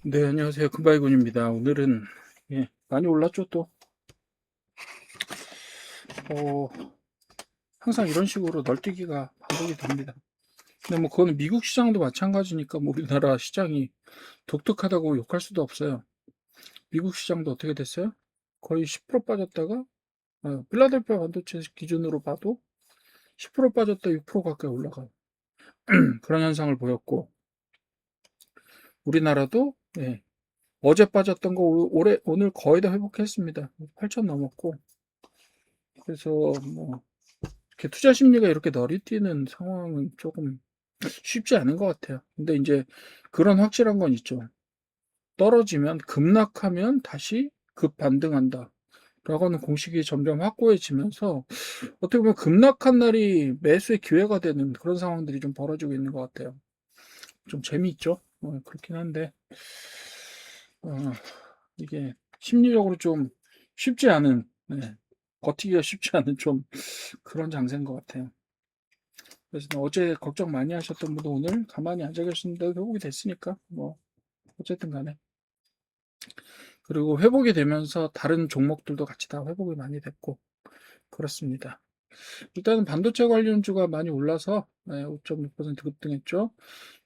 네, 안녕하세요. 금바이군입니다. 오늘은 많이 올랐죠, 또. 어, 항상 이런 식으로 널뛰기가 반복이 됩니다. 근데 뭐 그거는 미국 시장도 마찬가지니까 뭐 우리나라 시장이 독특하다고 욕할 수도 없어요. 미국 시장도 어떻게 됐어요? 거의 10% 빠졌다가 필라델피아 반도체 기준으로 봐도 10% 빠졌다 6% 가까이 올라가요. 그런 현상을 보였고 우리나라도 어제 빠졌던 거 오늘 거의 다 회복했습니다. 8천 넘었고 그래서 뭐 이렇게 투자 심리가 이렇게 너리뛰는 상황은 조금 쉽지 않은 것 같아요. 근데 이제 그런 확실한 건 있죠. 떨어지면 급락하면 다시 급반등한다. 라고 하는 공식이 점점 확고해지면서 어떻게 보면 급락한 날이 매수의 기회가 되는 그런 상황들이 좀 벌어지고 있는 것 같아요. 좀 재미있죠? 그렇긴 한데 어, 이게 심리적으로 좀 쉽지 않은 버티기가 쉽지 않은 좀 그런 장세인 것 같아요. 그래서 어제 걱정 많이 하셨던 분도 오늘 가만히 앉아 계셨는데 회복이 됐으니까 뭐 어쨌든 간에 그리고 회복이 되면서 다른 종목들도 같이 다 회복이 많이 됐고 그렇습니다. 일단은 반도체 관련주가 많이 올라서 5.6% 급등했죠.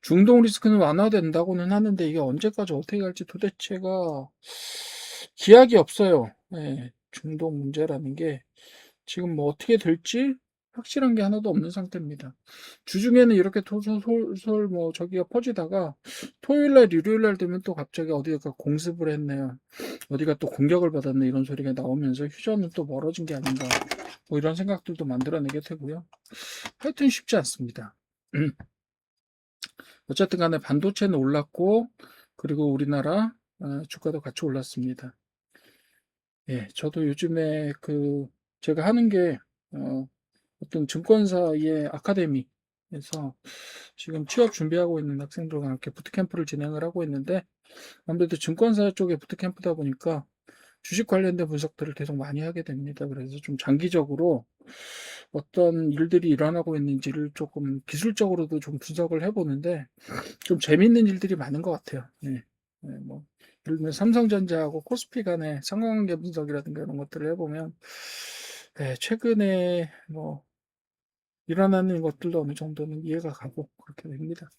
중동 리스크는 완화된다고는 하는데 이게 언제까지 어떻게 갈지 도대체가 기약이 없어요. 중동 문제라는 게 지금 뭐 어떻게 될지 확실한 게 하나도 없는 상태입니다. 주중에는 이렇게 솔솔 뭐 저기가 퍼지다가 토요일 날, 일요일 날 되면 또 갑자기 어디가 공습을 했네요. 어디가 또 공격을 받았네 이런 소리가 나오면서 휴전은 또 멀어진 게 아닌가 뭐 이런 생각들도 만들어내게 되고요. 하여튼 쉽지 않습니다. 어쨌든 간에 반도체는 올랐고 그리고 우리나라 주가도 같이 올랐습니다. 저도 요즘에 제가 하는 게 어, 어떤 증권사의 아카데미에서 지금 취업 준비하고 있는 학생들과 함께 부트캠프를 진행을 하고 있는데 아무래도 증권사 쪽에 부트캠프다 보니까 주식 관련된 분석들을 계속 많이 하게 됩니다. 그래서 좀 장기적으로 어떤 일들이 일어나고 있는지를 조금 기술적으로도 좀 분석을 해보는데 좀 재밌는 일들이 많은 것 같아요. 뭐 예를 들면 삼성전자하고 코스피 간의 상관관계 분석이라든가 이런 것들을 해보면 최근에 뭐 일어나는 것들도 어느 정도는 이해가 가고 그렇게 됩니다.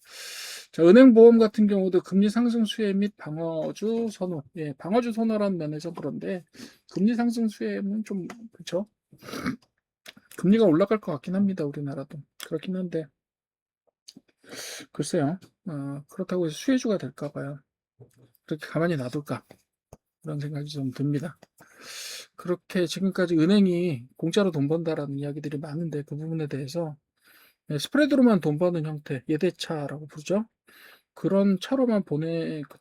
자, 은행보험 같은 경우도 금리 상승 수혜 및 방어주 선호. 방어주 선호라는 면에서 그런데 금리 상승 수혜는 좀 그렇죠. 금리가 올라갈 것 같긴 합니다. 우리나라도 그렇긴 한데 글쎄요. 그렇다고 해서 수혜주가 될까 봐요. 그렇게 가만히 놔둘까 그런 생각이 좀 듭니다. 그렇게 지금까지 은행이 공짜로 돈 번다라는 이야기들이 많은데 그 부분에 대해서 스프레드로만 돈 버는 형태, 예대차라고 부르죠. 그런 차로만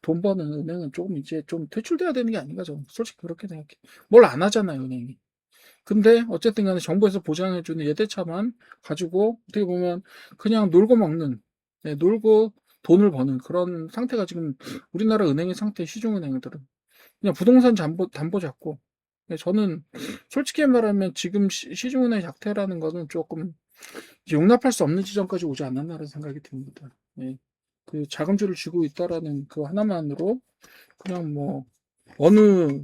돈 버는 은행은 조금 이제 좀 퇴출돼야 되는 게 아닌가, 저는 솔직히 그렇게 생각해. 뭘 안 하잖아요, 은행이. 근데 어쨌든 간에 정부에서 보장해주는 예대차만 가지고 어떻게 보면 그냥 놀고 먹는, 놀고 돈을 버는 그런 상태가 지금 우리나라 은행의 상태, 시중은행들은. 그냥 부동산 담보 잡고. 저는 솔직히 말하면 지금 시중은행 작태라는 거는 조금 용납할 수 없는 지점까지 오지 않았나라는 생각이 듭니다. 그 자금줄을 쥐고 있다라는 그 하나만으로 그냥 뭐 어느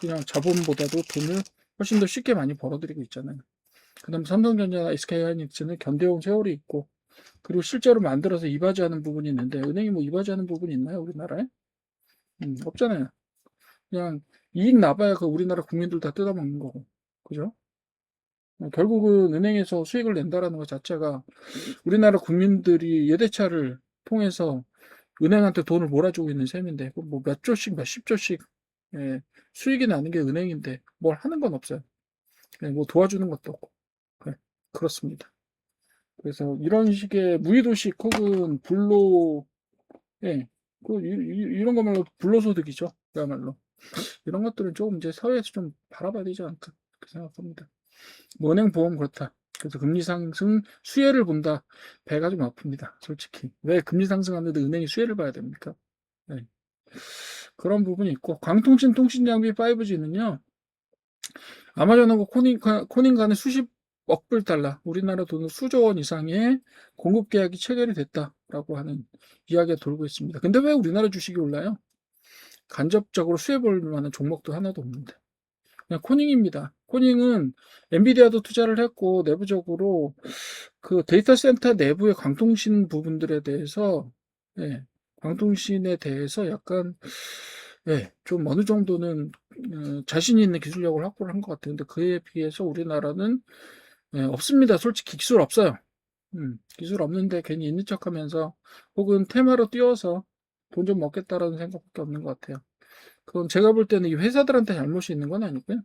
그냥 자본보다도 돈을 훨씬 더 쉽게 많이 벌어들이고 있잖아요. 그다음 삼성전자나 SK하이닉스는 견뎌온 세월이 있고 그리고 실제로 만들어서 이바지하는 부분이 있는데 은행이 뭐 이바지하는 부분이 있나요, 우리나라에? 없잖아요. 그냥 이익 나봐야 그 우리나라 국민들 다 뜯어먹는 거고, 그죠? 결국은 은행에서 수익을 낸다라는 것 자체가 우리나라 국민들이 예대차를 통해서 은행한테 돈을 몰아주고 있는 셈인데 뭐 몇 조씩 몇십 조씩 수익이 나는 게 은행인데 뭘 하는 건 없어요. 뭐 도와주는 것도 없고 그렇습니다. 그래서 이런 식의 무의도식 혹은 불로 예, 이런 거말로 불로소득이죠. 그야말로 이런 것들은 조금 이제 사회에서 좀 바라봐야 되지 않을까 그렇게 생각합니다. 뭐 은행 보험 그렇다. 그래서 금리 상승 수혜를 본다. 배가 좀 아픕니다. 솔직히. 왜 금리 상승하는데 은행이 수혜를 봐야 됩니까? 네. 그런 부분이 있고 광통신 통신 장비 5G는요. 아마존하고 코닝 간에 수십억 억불 달러, 우리나라 돈으로 수조 원 이상의 공급 계약이 체결이 됐다라고 하는 이야기가 돌고 있습니다. 근데 왜 우리나라 주식이 올라요? 간접적으로 수혜볼 만한 종목도 하나도 없는데. 그냥 코닝입니다. 코닝은 엔비디아도 투자를 했고 내부적으로 그 데이터 센터 내부의 광통신 부분들에 대해서 예, 광통신에 대해서 약간 예, 좀 어느 정도는 자신 있는 기술력을 확보를 한 것 같아요. 근데 그에 비해서 우리나라는 예, 없습니다. 솔직히 기술 없어요. 기술 없는데 괜히 있는 척하면서 혹은 테마로 띄워서 돈 좀 먹겠다라는 생각밖에 없는 것 같아요. 그건 제가 볼 때는 이 회사들한테 잘못이 있는 건 아니고요.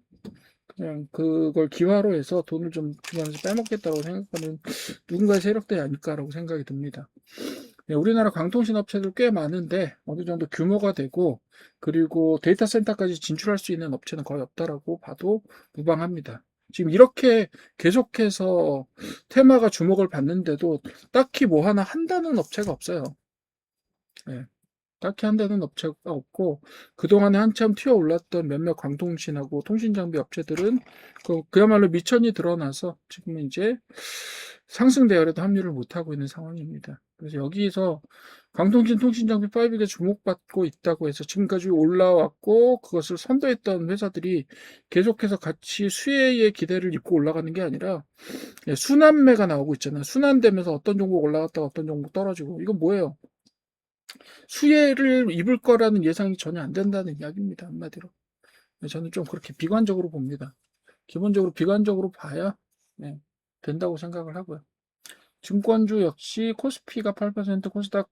그냥 그걸 기화로 해서 돈을 좀 주면서 빼먹겠다고 생각하는 누군가의 세력들이 아닐까라고 생각이 듭니다. 네, 우리나라 광통신 업체들 꽤 많은데 어느 정도 규모가 되고 그리고 데이터 센터까지 진출할 수 있는 업체는 거의 없다라고 봐도 무방합니다. 지금 이렇게 계속해서 테마가 주목을 받는데도 딱히 뭐 하나 한다는 업체가 없어요. 네. 딱히 한다는 업체가 없고 그동안에 한참 튀어올랐던 몇몇 광통신하고 통신장비 업체들은 그야말로 미천이 드러나서 지금은 이제 상승 대열에도 합류를 못하고 있는 상황입니다. 그래서 여기서 광통신 통신장비 5가 주목받고 있다고 해서 지금까지 올라왔고 그것을 선도했던 회사들이 계속해서 같이 수혜의 기대를 입고 올라가는 게 아니라 순환매가 나오고 있잖아요. 순환되면서 어떤 종목 올라갔다가 어떤 종목 떨어지고 이건 뭐예요? 수혜를 입을 거라는 예상이 전혀 안 된다는 이야기입니다. 한마디로. 저는 좀 그렇게 비관적으로 봅니다. 기본적으로 비관적으로 봐야 네, 된다고 생각을 하고요. 증권주 역시 코스피가 8%, 코스닥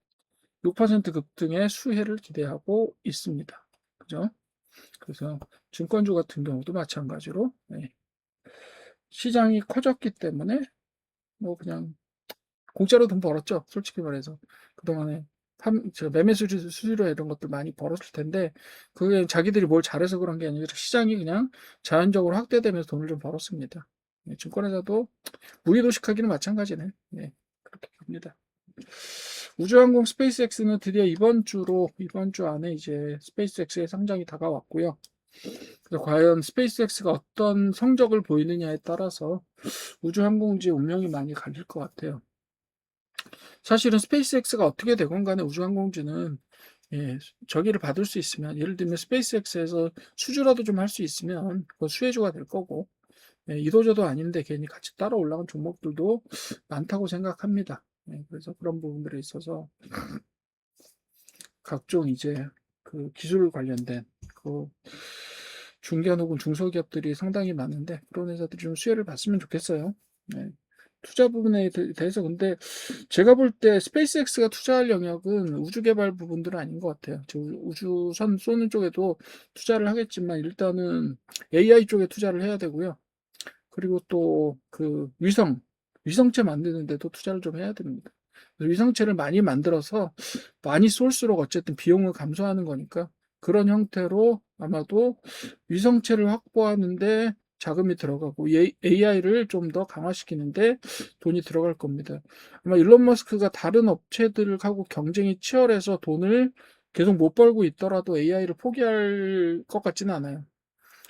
6% 급등의 수혜를 기대하고 있습니다. 그죠? 그래서 증권주 같은 경우도 마찬가지로 네, 시장이 커졌기 때문에 뭐 그냥 공짜로 돈 벌었죠. 솔직히 말해서. 그동안에 매매 수수료 이런 것들 많이 벌었을 텐데, 그게 자기들이 뭘 잘해서 그런 게 아니라 시장이 그냥 자연적으로 확대되면서 돈을 좀 벌었습니다. 네, 증권회사도 무리도식하기는 마찬가지네. 네, 그렇게 봅니다. 우주항공 스페이스X는 드디어 이번 주 안에 이제 스페이스X의 상장이 다가왔고요. 그래서 과연 스페이스X가 어떤 성적을 보이느냐에 따라서 우주항공지의 운명이 많이 갈릴 것 같아요. 사실은 스페이스X가 어떻게 되건 간에 우주항공주는 예, 저기를 받을 수 있으면 예를 들면 스페이스X에서 수주라도 좀 할 수 있으면 그 수혜주가 될 거고 예, 이도저도 아닌데 괜히 같이 따라 올라간 종목들도 많다고 생각합니다. 예, 그래서 그런 부분들에 있어서 각종 이제 그 기술 관련된 그 중견 혹은 중소기업들이 상당히 많은데 그런 회사들이 좀 수혜를 봤으면 좋겠어요. 네. 투자 부분에 대해서 근데 제가 볼 때 스페이스X가 투자할 영역은 우주 개발 부분들은 아닌 것 같아요. 우주선 쏘는 쪽에도 투자를 하겠지만 일단은 AI 쪽에 투자를 해야 되고요. 그리고 또 그 위성체 만드는 데도 투자를 좀 해야 됩니다. 위성체를 많이 만들어서 많이 쏠수록 어쨌든 비용을 감소하는 거니까 그런 형태로 아마도 위성체를 확보하는데 자금이 들어가고 AI를 좀 더 강화시키는데 돈이 들어갈 겁니다. 아마 일론 머스크가 다른 업체들하고 경쟁이 치열해서 돈을 계속 못 벌고 있더라도 AI를 포기할 것 같지는 않아요.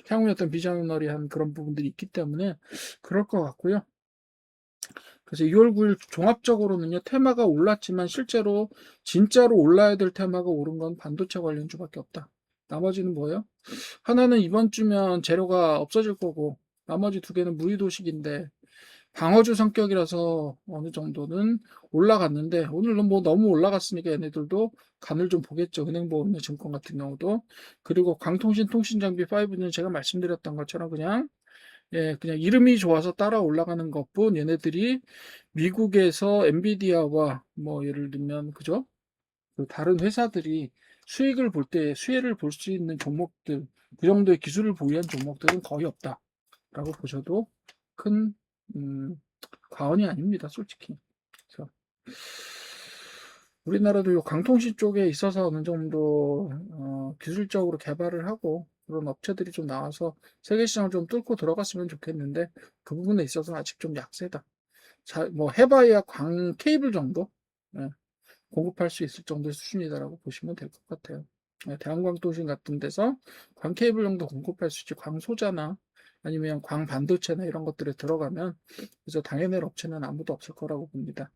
향후에 어떤 비저너리한 그런 부분들이 있기 때문에 그럴 것 같고요. 그래서 2월 9일 종합적으로는요, 테마가 올랐지만 실제로 진짜로 올라야 될 테마가 오른 건 반도체 관련주밖에 없다. 나머지는 뭐예요? 하나는 이번 주면 재료가 없어질 거고, 나머지 두 개는 무의도식인데, 방어주 성격이라서 어느 정도는 올라갔는데, 오늘은 뭐 너무 올라갔으니까 얘네들도 간을 좀 보겠죠. 은행보험의 증권 같은 경우도. 그리고 광통신 통신장비 5는 제가 말씀드렸던 것처럼 그냥 예, 그냥 이름이 좋아서 따라 올라가는 것뿐 얘네들이 미국에서 엔비디아와 뭐 예를 들면 그죠? 그 다른 회사들이 수익을 볼 때 수혜를 볼 수 있는 종목들 그 정도의 기술을 보유한 종목들은 거의 없다라고 보셔도 큰 과언이 아닙니다, 솔직히. 그래서 우리나라도 요 강통시 쪽에 있어서 어느 정도 기술적으로 개발을 하고 그런 업체들이 좀 나와서 세계 시장을 좀 뚫고 들어갔으면 좋겠는데 그 부분에 있어서 아직 좀 약세다. 자, 뭐 해봐야 광 케이블 정도 예, 공급할 수 있을 정도의 수준이다라고 보시면 될 것 같아요. 예, 대한광통신 같은 데서 광 케이블 정도 공급할 수 있지 광소자나 아니면 광반도체나 이런 것들에 들어가면 그래서 당해낼 업체는 아무도 없을 거라고 봅니다.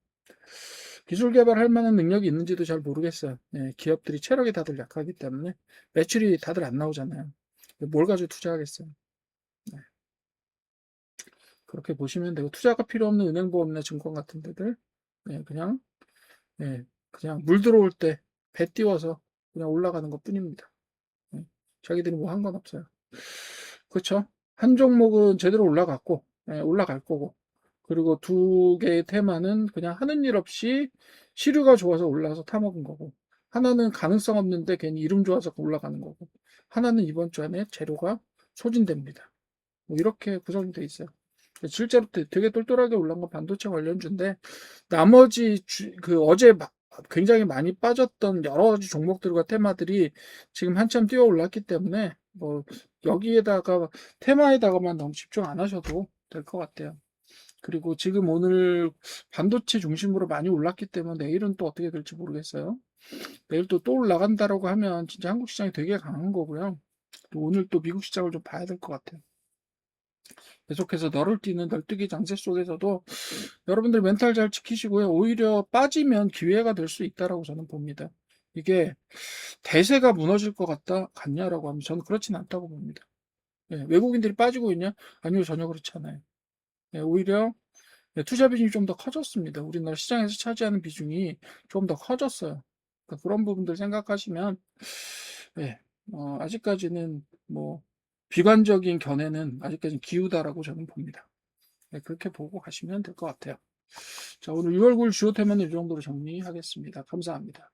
기술 개발할 만한 능력이 있는지도 잘 모르겠어요. 예, 기업들이 체력이 다들 약하기 때문에 매출이 다들 안 나오잖아요. 뭘 가지고 투자하겠어요. 네. 그렇게 보시면 되고 투자가 필요 없는 은행보험이나 증권 같은 데들 예, 그냥 물 들어올 때 배 띄워서 그냥 올라가는 것 뿐입니다. 예, 자기들이 뭐 한 건 없어요. 그렇죠? 한 종목은 제대로 올라갔고 올라갈 거고 그리고 두 개의 테마는 그냥 하는 일 없이 시류가 좋아서 올라서 타먹은 거고 하나는 가능성 없는데 괜히 이름 좋아서 올라가는 거고 하나는 이번 주 안에 재료가 소진됩니다. 뭐 이렇게 구성이 돼 있어요. 실제로 되게 똘똘하게 올라간 건 반도체 관련주인데 나머지 그 어제 굉장히 많이 빠졌던 여러 가지 종목들과 테마들이 지금 한참 뛰어 올랐기 때문에 뭐 여기에다가 테마에다가만 너무 집중 안 하셔도 될 것 같아요. 그리고 지금 오늘 반도체 중심으로 많이 올랐기 때문에 내일은 또 어떻게 될지 모르겠어요. 내일 또 올라간다라고 하면 진짜 한국 시장이 되게 강한 거고요. 또 오늘 또 미국 시장을 좀 봐야 될 것 같아요. 계속해서 너를 뛰는 널뛰기 장세 속에서도 여러분들 멘탈 잘 지키시고요. 오히려 빠지면 기회가 될 수 있다라고 저는 봅니다. 이게 대세가 무너질 것 같냐라고 하면 저는 그렇진 않다고 봅니다. 예, 외국인들이 빠지고 있냐? 아니요, 전혀 그렇지 않아요. 예, 오히려 투자 비중이 좀 더 커졌습니다. 우리나라 시장에서 차지하는 비중이 좀 더 커졌어요. 그러니까 그런 부분들 생각하시면 예, 아직까지는 뭐 비관적인 견해는 아직까지는 기우다라고 저는 봅니다. 네, 그렇게 보고 가시면 될 것 같아요. 자, 오늘 6월 9일 주요 테마는 이 정도로 정리하겠습니다. 감사합니다.